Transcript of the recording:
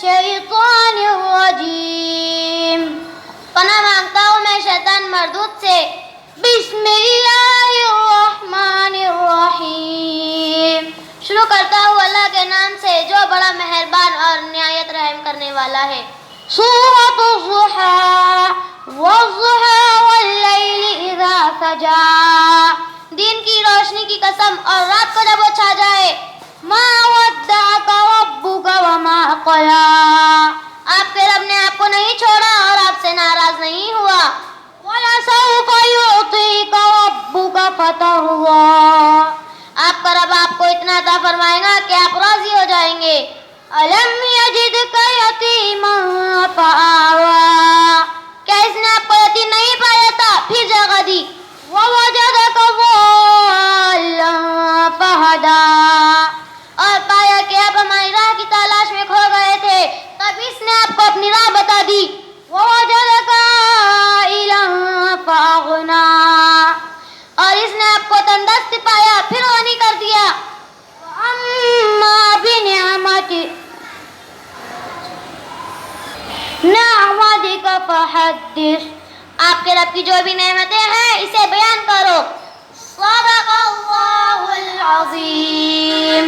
الشیطان الرجیم. پناہ مانگتا ہوں میں شیطان مردود سے. بسم اللہ الرحمن الرحیم. شروع کرتا ہوں اللہ کے نام سے جو بڑا مہربان اور نہایت رحم کرنے والا ہے. سورۃ الضحیٰ والضحیٰ واللیل اذا سجیٰ. دن کی روشنی کی قسم اور رات کو جب وہ چھا جائے. ما ودعک ربک وما قلیٰ. آپ کے رب نے آپ کو نہیں چھوڑا اور آپ سے ناراض نہیں ہوا. وَلَسَوْفَ يُعْطِيكَ رَبُّكَ فَتَرْضَىٰ. آپ کا رب آپ کو اتنا عطا فرمائے گا کہ آپ راضی ہو جائیں گے. أَلَمْ يَجِدْكَ يَتِيمًا فَآوَىٰ. کیا اس نے آپ کو یتیم نہیں پایا تھا پھر جگہ دی. وَوَجَدَكَ ضَالًّا فَهَدَىٰ. اور پایا کہ آپ ہماری راہ کی تلاش میں کھو گئے تھے تب اس نے آپ کو اپنی راہ بتا دی. وَوَجَدَكَ عَائِلًا فَأَغْنَىٰ. اور اس نے آپ کو تندرست پایا پھر غنی کر دیا. وَأَمَّا بِنِعْمَتِكَ فَحَدِّثْ. آپ کے رب کی جو بھی نعمتیں ہیں اسے بیان کرو. صدق اللہ العظیم.